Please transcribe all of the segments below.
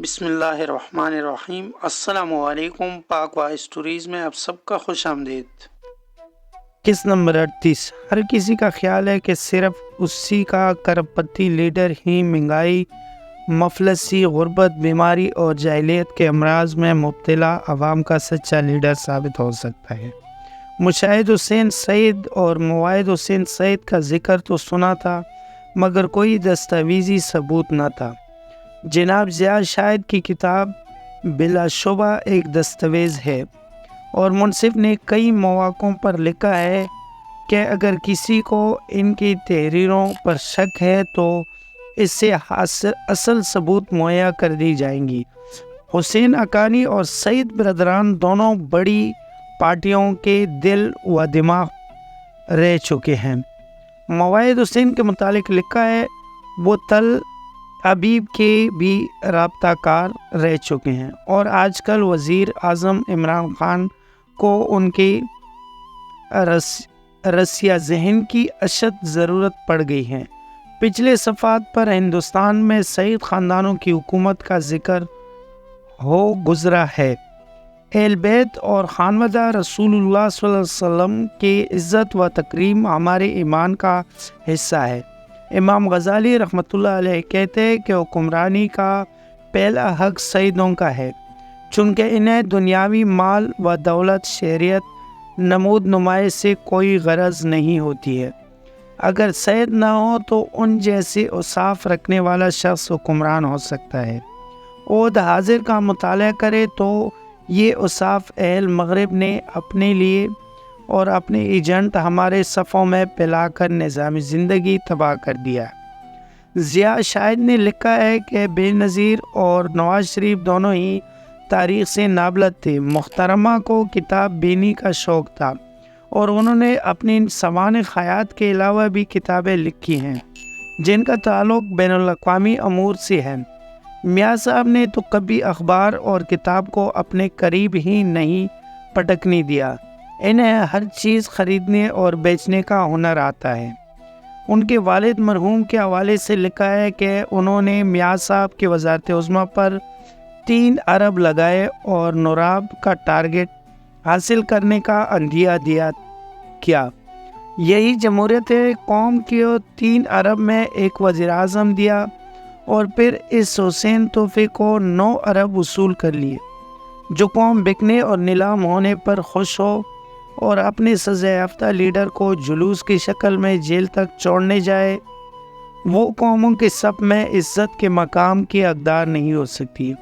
बिस्मिल्लाहिर्रहमानिर्रहीम। अस्सलामुअलैकुम। पाक वा स्टोरीज़ में आप सबका खुश आमदीद। किस नंबर 38। हर किसी का ख्याल है कि सिर्फ उसी का करोड़पति लीडर ही महंगाई, मफलसी, गुर्बत, बीमारी और जाहिलियत के अमराज में मुब्तला अवाम का सच्चा लीडर साबित हो सकता है। मुशाहिद हुसैन सईद और मुवाहिद हुसैन सईद का जिक्र तो सुना था, मगर कोई दस्तावेजी सबूत न था। जनाब ज़िया शाहिद की किताब बिलाशुबा एक दस्तावेज़ है, और मुनसिफ ने कई मौक़ों पर लिखा है कि अगर किसी को इनकी तहरीरों पर शक है तो इससे असल सबूत मुहैया कर दी जाएंगी। हुसैन अकानी और सईद ब्रदरान दोनों बड़ी पार्टियों के दिल व दिमाग रह चुके हैं। मुवाहिद हुसैन के मुतालिक लिखा है, वो तल अबीब के भी राब्ताकार रह चुके हैं और आजकल वज़ीर आज़म इमरान खान को उनकी रसिया जहन की अशद ज़रूरत पड़ गई है। पिछले सफ़ात पर हिंदुस्तान में सईद ख़ानदानों की हुकूमत का जिक्र हो गुज़रा है। अहल बैत और खानवादा रसूलुल्लाह सल्लल्लाहु अलैहि वसल्लम की इज़्ज़त व तकरीम हमारे ईमान का हिस्सा है। इमाम गज़ाली रहमतुल्लाह अलैह कहते हैं कि हुक्मरानी का पहला हक सईदों का है, चूँकि इन्हें दुनियावी माल व दौलत, शहरियत, नमूद नुमाइश से कोई गरज नहीं होती है। अगर सईद ना हो तो उन जैसे औसाफ रखने वाला शख्स हुक्मरान हो सकता है। ओद हाजिर का मुताला करे तो ये औसाफ अहल मगरिब ने अपने लिए और अपने एजेंट हमारे सफ़ों में पिलाकर निज़ाम ज़िंदगी तबाह कर दिया। ज़िया शाहिद ने लिखा है कि बेनज़ीर और नवाज शरीफ दोनों ही तारीख़ से नाबलद थे। मुहतरमा को किताब बीनी का शौक़ था और उन्होंने अपनी सवान ख़यात के अलावा भी किताबें लिखी हैं जिनका ताल्लुक़ बैनुल-अक़वामी अमूर से है। मियाँ साहब ने तो कभी अखबार और किताब को अपने करीब ही नहीं पटकने दिया। इन्हें हर चीज़ ख़रीदने और बेचने का हुनर आता है। उनके वालिद मरहूम के हवाले से लिखा है कि उन्होंने मियाँ साहब की वज़ारत उज़्मा पर 3 अरब लगाए और नूराब का टारगेट हासिल करने का अंदिया किया। यही जमहूरियत कौम को 3 अरब में एक वज़ीर-ए-आज़म दिया और फिर इस हुसैन तोहफे को 9 अरब वसूल कर लिए। जो कौम बिकने और नीलाम होने पर खुश हो और अपने सज़ा याफ्ता लीडर को जुलूस की शक्ल में जेल तक छोड़ने जाए, वो कौमों के सब में इज़्ज़त के मकाम की हकदार नहीं हो सकती।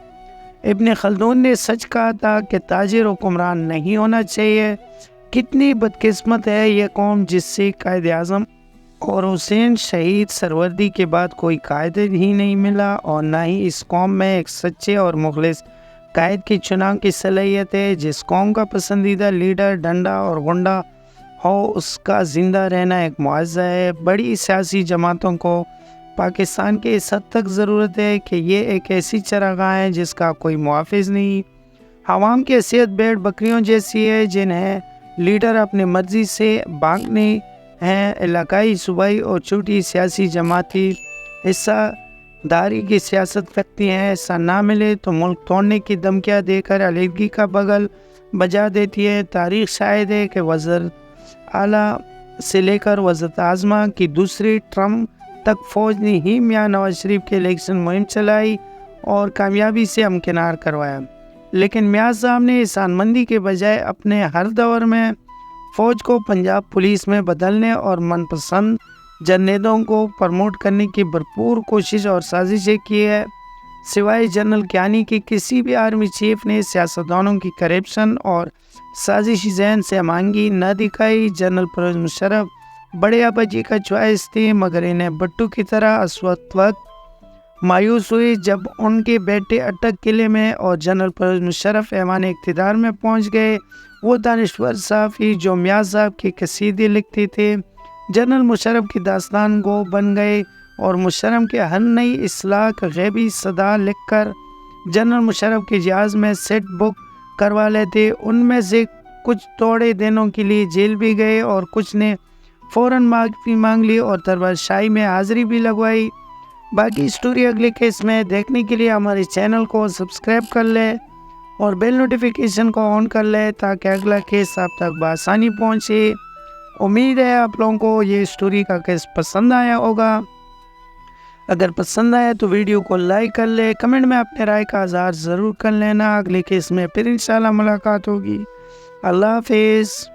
इब्न खल्दून ने सच कहा था कि ताजिर हुक्मरान नहीं होना चाहिए। कितनी बदकिस्मत है ये कौम जिससे कायद आज़म और हुसैन शहीद सरवर्दी के बाद कोई कायद ही नहीं मिला, और ना ही इस कौम में एक सच्चे और मुखलिस कायद की चुनाव की सलाहियत है। जिस कौम का पसंदीदा लीडर डंडा और गुंडा हो, उसका ज़िंदा रहना एक मुआज़ा है। बड़ी सियासी जमातों को पाकिस्तान के इस हद तक ज़रूरत है कि ये एक ऐसी चरागाह है जिसका कोई मुहाफ़िज़ नहीं। आवाम की हैसियत भेड़ बकरियों जैसी है जिन्हें लीडर अपनी मर्ज़ी से बांटने हैं। इलाकाई, सूबाई और छोटी सियासी जमाती हिस्सादारी की सियासत करती हैं। ऐसा ना मिले तो मुल्क तोड़ने की धमकियाँ देकर अलहदगी का बगल बजा देती है। तारीख़ शायद है कि वज़ीर आला से लेकर वज़ीर आज़मा की दूसरी टर्म तक फ़ौज ने ही मियाँ नवाज शरीफ के इलेक्शन मुहिम चलाई और कामयाबी से हमकिनार करवाया, लेकिन मियाँ साहब ने ईसानमंदी के बजाय अपने हर दौर में फ़ौज को पंजाब पुलिस में बदलने और मनपसंद जनरलों को प्रमोट करने की भरपूर कोशिश और साजिशें की है। सिवाय जनरल कियानी की किसी भी आर्मी चीफ ने सियासतदानों की करप्शन और साजिशी जहन से मांगी न दिखाई। जनरल परवेज़ मुशर्रफ बड़े आबाजी का चॉइस थे, मगर इन्हें भट्टू की तरह वक्त मायूस हुई जब उनके बेटे अटक किले में और जनरल परवेज़ मुशर्रफ ऐवान इक़्तिदार में पहुंच गए। वो दानिश्वर सहाफ़ी जो मियाँ साहब की कसीदे लिखते थे, जनरल मुशर्रफ की दास्तान गो बन गए और मुशर्रफ के हर नई इस्लाह का गैबी सदा लिखकर जनरल मुशर्रफ के जहाज़ में सेट बुक करवा लेते। उनमें से कुछ थोड़े दिनों के लिए जेल भी गए और कुछ ने फ़ौरन माफ़ी मांग ली और दरबार शाही में हाज़िरी भी लगवाई। باقی اسٹوری اگلے کیس میں دیکھنے کے لیے ہمارے چینل کو سبسکرائب کر لے اور بیل نوٹیفیکیشن کو آن کر لے تاکہ اگلا کیس آپ تک بآسانی پہنچے۔ امید ہے آپ لوگوں کو یہ اسٹوری کا کیس پسند آیا ہوگا۔ اگر پسند آیا تو ویڈیو کو لائک کر لے، کمنٹ میں اپنے رائے کا اظہار ضرور کر لینا۔ اگلے کیس میں پھر انشاءاللہ ملاقات ہوگی۔ اللہ حافظ۔